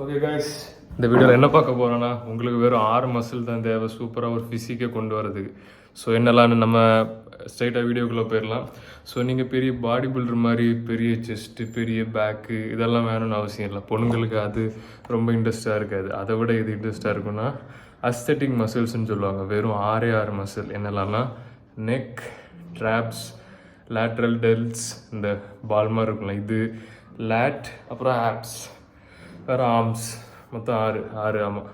Okay guys, இந்த வீடியோவில் என்ன பார்க்க போகிறோன்னா, உங்களுக்கு வெறும் 6 மசில் தான் தேவை சூப்பராக ஒரு ஃபிசிக்கை கொண்டு வரதுக்கு. ஸோ என்னெல்லாம்னு நம்ம ஸ்ட்ரைட்டாக வீடியோக்குள்ளே போயிடலாம். ஸோ நீங்கள் பெரிய பாடி பில்டர் மாதிரி பெரிய செஸ்ட்டு பெரிய பேக்கு இதெல்லாம் வேணும்னு அவசியம் இல்லை. பொண்ணுங்களுக்கு அது ரொம்ப இன்ட்ரெஸ்ட்டாக இருக்காது. அதை விட இது இன்ட்ரெஸ்ட்டாக இருக்குன்னா அஸ்தட்டிக் மசில்ஸ்ன்னு சொல்லுவாங்க. வெறும் 6 மசில் என்னெல்லாம்னா நெக், ட்ராப்ஸ், லேட்ரல் டெல்ஸ், இந்த பால் மாதிரி இருக்குல்ல இது, லேட், அப்புறம் ஆப்ஸ், வேறு ஆர்ம்ஸ், மொத்தம் 6 ஆமாம்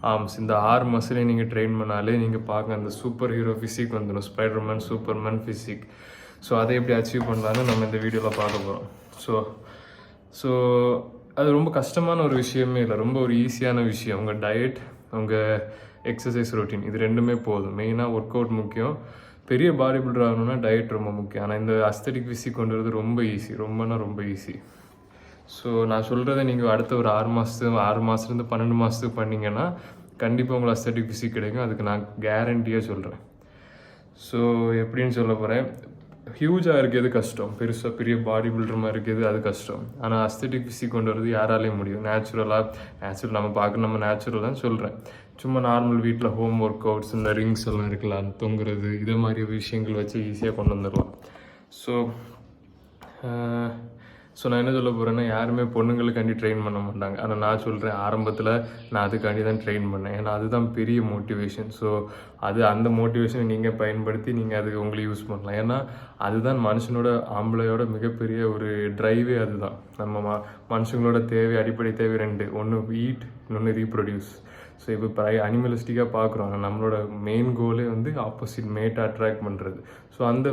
ஆர்ம்ஸ். இந்த 6 மசிலையும் நீங்கள் ட்ரெயின் பண்ணாலே நீங்கள் பார்க்க அந்த சூப்பர் ஹீரோ ஃபிசிக் வந்துடும், ஸ்பைடர்மேன் சூப்பர்மேன் ஃபிசிக். ஸோ அதை எப்படி அச்சீவ் பண்ணலான்னு நம்ம இந்த வீடியோவில் பார்க்க போகிறோம். ஸோ அது ரொம்ப கஷ்டமான ஒரு விஷயமே இல்லை, ரொம்ப ஒரு ஈஸியான விஷயம். உங்கள் டயட், உங்கள் எக்ஸசைஸ் ரொட்டீன் இது ரெண்டுமே போதும். மெயினாக ஒர்க் அவுட் முக்கியம். பெரிய பாடி பில்டர் ஆகணும்னா டயட் ரொம்ப முக்கியம். ஆனால் இந்த அஸ்தட்டிக் ஃபிசிக் கொண்டு வரது ரொம்ப ஈஸி, ரொம்ப ஈஸி. ஸோ நான் சொல்கிறத நீங்கள் அடுத்த ஒரு 6 மாதத்துலேருந்து 12 மாதத்துக்கு பண்ணிங்கன்னா கண்டிப்பாக உங்களுக்கு அஸ்தட்டிக் ஃபிசிக் கிடைக்கும். அதுக்கு நான் கேரண்டியாக சொல்கிறேன். ஸோ எப்படின்னு சொல்ல போகிறேன், ஹியூஜாக இருக்கிறது கஷ்டம், பெரிய பாடி பில்டர் மாதிரி இருக்கிறது அது கஷ்டம். ஆனால் அஸ்தட்டிக் ஃபிசிக் கொண்டு வரது யாராலையும் முடியும். நேச்சுரல் நம்ம பார்க்க நம்ம நேச்சுரல் தான் சொல்கிறேன். சும்மா நார்மல் வீட்டில் ஹோம் ஒர்க் அவுட்ஸ், இந்த ரிங்ஸ் எல்லாம் இருக்கலாம், தொங்குறது, இதே மாதிரி விஷயங்கள் வச்சு ஈஸியாக கொண்டு வந்துடலாம். ஸோ நான் என்ன சொல்ல போகிறேன்னா, யாருமே பொண்ணுங்களுக்காண்டி ட்ரெயின் பண்ண மாட்டாங்க. ஆனால் நான் சொல்கிறேன், ஆரம்பத்தில் நான் அதுக்காண்டி தான் ட்ரெயின் பண்ணேன். ஏன்னா அதுதான் பெரிய மோட்டிவேஷன். ஸோ அந்த மோட்டிவேஷனை நீங்கள் பயன்படுத்தி நீங்கள் அதுக்கு உங்களுக்கு யூஸ் பண்ணலாம். ஏன்னா அதுதான் மனுஷனோட, ஆம்பளையோட மிகப்பெரிய ஒரு ட்ரைவே அதுதான். நம்ம மனுஷங்களோட தேவை, அடிப்படை தேவை 2, ஒன்று ஈட், இன்னொன்று ரீப்ரொடியூஸ். ஸோ இப்போ அனிமலிஸ்டிக்காக பார்க்குறோம். நம்மளோட மெயின் கோலே வந்து ஆப்போசிட் மேட்டை அட்ராக்ட் பண்ணுறது. ஸோ அந்த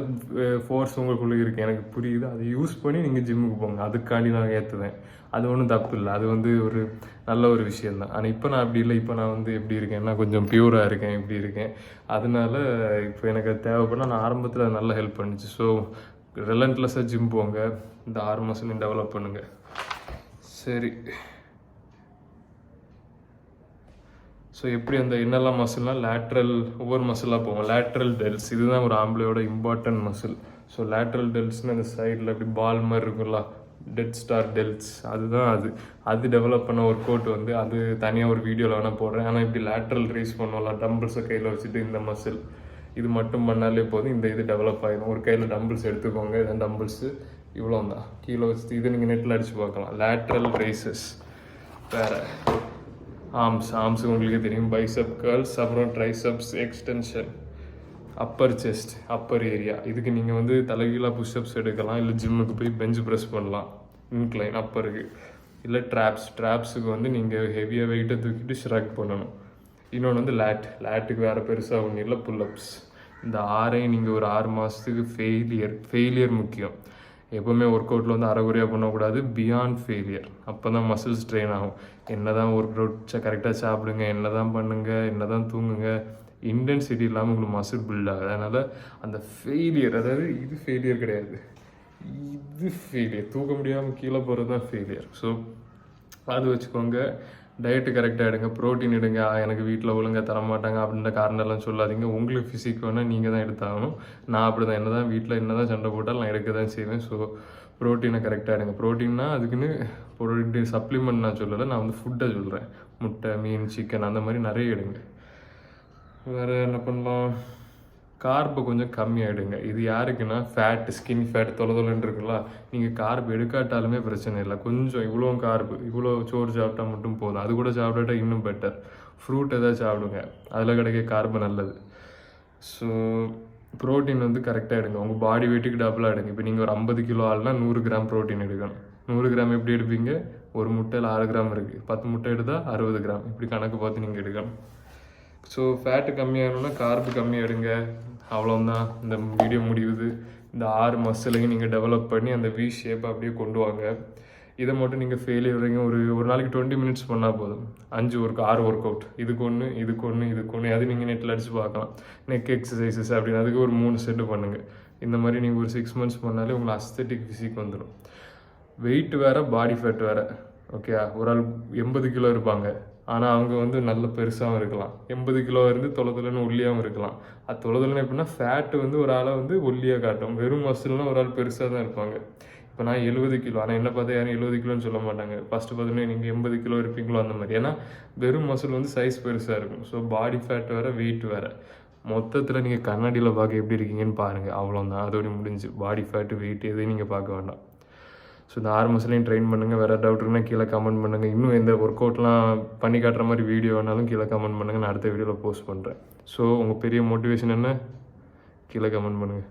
ஃபோர்ஸ் உங்களுக்குள்ளே இருக்குது, எனக்கு புரியுது. அதை யூஸ் பண்ணி நீங்கள் ஜிம்முக்கு போங்க, அதுக்காண்டி நான் ஏற்றுவேன். அது ஒன்றும் தப்பு இல்லை, அது வந்து ஒரு நல்ல ஒரு விஷயந்தான். ஆனால் இப்போ நான் அப்படி இல்லை. இப்போ நான் வந்து எப்படி இருக்கேன்னா கொஞ்சம் பியூராக இருக்கேன், இப்படி இருக்கேன். அதனால இப்போ எனக்கு அது தேவைப்படனா நான் ஆரம்பத்தில் அது நல்லா ஹெல்ப் பண்ணிச்சு. ஸோ ரிலன்ட்லெஸ்ஸாக ஜிம் போங்க, இந்த 6 மாதம் டெவலப் பண்ணுங்கள். சரி, ஸோ எப்படி அந்த என்னெல்லாம் மசில்னால் லேட்ரல், ஒவ்வொரு மசிலாக போவோம். லேட்ரல் டெல்ஸ் இதுதான் ஒரு ஆம்பளையோட இம்பார்ட்டன்ட் மசில். ஸோ லேட்ரல் டெல்ஸ்னு அந்த சைடில் அப்படி பால் மாதிரி இருக்குல்ல, டெட் ஸ்டார் டெல்ஸ், அதுதான் அது டெவலப் பண்ண ஒர்க் அவுட் வந்து அது தனியாக ஒரு வீடியோவில் வேணால் போடுறேன். ஆனால் இப்படி லேட்ரல் ரைஸ் பண்ணுவோம்ல, டம்பிள்ஸை கையில் வச்சுட்டு இந்த மசில் இது மட்டும் பண்ணாலே போதும், இந்த இது டெவலப் ஆகிடும். ஒரு கையில் டம்பிள்ஸ் எடுத்துக்கோங்க, இதான் டம்பிள்ஸு, இவ்வளோ தான் கீழே வச்சுட்டு இது நீங்கள் நெட்டில் அடித்து பார்க்கலாம். Lateral raises. வேறு ஆர்ம்ஸுக்கு உங்களுக்கு தெரியும், பைசப் கர்ல்ஸ், அப்புறம் triceps extension, upper chest, upper area. இதுக்கு நீங்கள் வந்து தலைகீழாக புஷ்அப்ஸ் எடுக்கலாம், இல்லை ஜிம்முக்கு போய் பெஞ்ச் ப்ரெஸ் பண்ணலாம் இன்க்ளைன் அப்பருக்கு. இல்லை ட்ராப்ஸுக்கு வந்து நீங்கள் ஹெவியாக வெயிட்டை தூக்கிட்டு ஷ்ரக் பண்ணணும். இன்னொன்று வந்து லேட்டுக்கு வேறு பெருசாக ஒன்றும் இல்லை, புல்லப்ஸ். இந்த 6ஐயும் நீங்கள் ஒரு 6 மாதத்துக்கு ஃபெயிலியர் முக்கியம். எப்போவுமே ஒர்க் அவுட்டில் வந்து அரைகுறையாக பண்ணக்கூடாது, பியாண்ட் ஃபெயிலியர். அப்போ தான் மசில்ஸ் ட்ரெயின் ஆகும். என்ன தான் ஒர்க் அவுட் கரெக்டாக சாப்பிடுங்க, என்ன தான் பண்ணுங்கள், என்ன தான் தூங்குங்க, இன்டென்சிட்டி இல்லாமல் உங்களுக்கு மசில் பில்ட் ஆகுது. அதனால் அந்த ஃபெயிலியர், அதாவது இது ஃபெயிலியர் கிடையாது, இது ஃபெயிலியர், தூக்க முடியாமல் கீழே போகிறது தான் ஃபெயிலியர். ஸோ அது வச்சுக்கோங்க. டயட்டு கரெக்டாக எடுங்க, ப்ரோட்டீன் எடுங்க. எனக்கு வீட்டில் ஒழுங்காக தரமாட்டாங்க அப்படின்ற காரணம்லாம் சொல்லாதீங்க. உங்களுக்கு ஃபிசிக் வேணால் நீங்கள் தான் எடுத்தாகணும். நான் அப்படி தான், என்ன தான் வீட்டில் என்ன தான் சண்டை போட்டாலும் நான் எடுக்க தான் செய்வேன். ஸோ ப்ரோட்டீனை கரெக்டாக எடுங்க. ப்ரோட்டீன்னா அதுக்குன்னு ப்ரோட்டீன் சப்ளிமெண்ட் நான் சொல்லலை, நான் வந்து ஃபுட்டை சொல்கிறேன். முட்டை, மீன், சிக்கன் அந்த மாதிரி நிறைய எடுங்க. வேறு என்ன பண்ணலாம், கார்பை கொஞ்சம் கம்மியாக எடுங்க. இது யாருக்குன்னா ஸ்கின் ஃபேட் தொலைன்னு இருக்குல்ல, நீங்கள் கார்பு எடுக்காட்டாலுமே பிரச்சனை இல்லை. கொஞ்சம் இவ்வளோ கார்பு, இவ்வளோ சோறு சாப்பிட்டா மட்டும் போதும். அது கூட சாப்பிட்டாட்டா இன்னும் பெட்டர். ஃப்ரூட் எதாவது சாப்பிடுங்க, அதில் கிடைக்க கார்பு நல்லது. ஸோ ப்ரோட்டீன் வந்து கரெக்டாக எடுங்க, உங்கள் பாடி வெயிட்டுக்கு டபுளாக எடுங்க. இப்போ நீங்கள் ஒரு 50 கிலோ ஆள்னா 100 கிராம் ப்ரோட்டீன் எடுக்கணும். 100 கிராம் எப்படி எடுப்பீங்க, ஒரு முட்டையில் 6 கிராம் இருக்குது, 10 முட்டை எடுத்தால் 60 கிராம், இப்படி கணக்கு பார்த்து நீங்கள் எடுக்கணும். ஸோ ஃபேட்டு கம்மியாகணும்னா கார்பு கம்மியாக எடுங்க. அவ்வளோதான், இந்த வீடியோ முடிவுது. இந்த 6 மசிலையும் நீங்கள் டெவலப் பண்ணி அந்த வி ஷேப்பை அப்படியே கொண்டு வாங்க. இதை மட்டும் நீங்கள் ஃபெயிலியர் வரைக்கும் ஒரு நாளைக்கு 20 மினிட்ஸ் பண்ணால் போதும். 6 ஒர்க் அவுட், இதுக்கு ஒன்று அது நீங்கள் நெட்டில் அடித்து பார்க்கலாம். நெக் எக்ஸசைசஸ் அப்படின்னு அதுக்கு ஒரு 3 செட்டு பண்ணுங்கள். இந்த மாதிரி நீங்கள் ஒரு 6 மந்த்ஸ் பண்ணாலே உங்களுக்கு அஸ்தட்டிக் ஃபிசிக் வந்துடும். வெயிட் வேறு, பாடி ஃபேட் வேறு. ஓகே, ஒரு ஆள் 80 கிலோ இருப்பாங்க, ஆனால் அவங்க வந்து நல்ல பெருசாகவும் இருக்கலாம். 80 கிலோ இருந்து தொலைன்னு ஒல்லியாகவும் இருக்கலாம். அது தொலைன்னு எப்படின்னா ஃபேட்டு வந்து ஒரு ஆளை வந்து ஒல்லியாக காட்டும், வெறும் மசில்னால் ஒரு ஆள் பெருசாக தான் இருப்பாங்க. இப்போ இப்போ நான் 70 கிலோ, ஆனால் என்ன பார்த்தா யாரும் 70 கிலோன்னு சொல்ல மாட்டாங்க. ஃபஸ்ட்டு பார்த்தோன்னே நீங்கள் 80 கிலோ இருப்பீங்களோ அந்த மாதிரி. ஏன்னா வெறும் மசில் வந்து சைஸ் பெருசாக இருக்கும். ஸோ பாடி ஃபேட் வேறு, வெயிட் வேறு. மொத்தத்தில் நீங்கள் கண்ணாடியில் பார்க்க எப்படி இருக்கீங்கன்னு பாருங்கள், அவ்வளோதான். அதோடய முடிஞ்சு. பாடி ஃபேட்டு, வெயிட் எதையும் நீங்கள் பார்க்க வேண்டாம். ஸோ இந்த 6 மசிலையும் ட்ரெயின் பண்ணுங்கள். வேறு டவுட் இருக்குன்னா கீழே கமெண்ட் பண்ணுங்கள். இன்னும் எந்த ஒர்க் அவுட்லாம் பண்ணி காட்டுற மாதிரி வீடியோ வேணாலும் கீழே கமெண்ட் பண்ணுங்கள். நான் அடுத்த வீடியோவில் போஸ்ட் பண்ணுறேன். ஸோ உங்கள் பெரிய மோட்டிவேஷன் என்ன? கீழே கமெண்ட் பண்ணுங்கள்.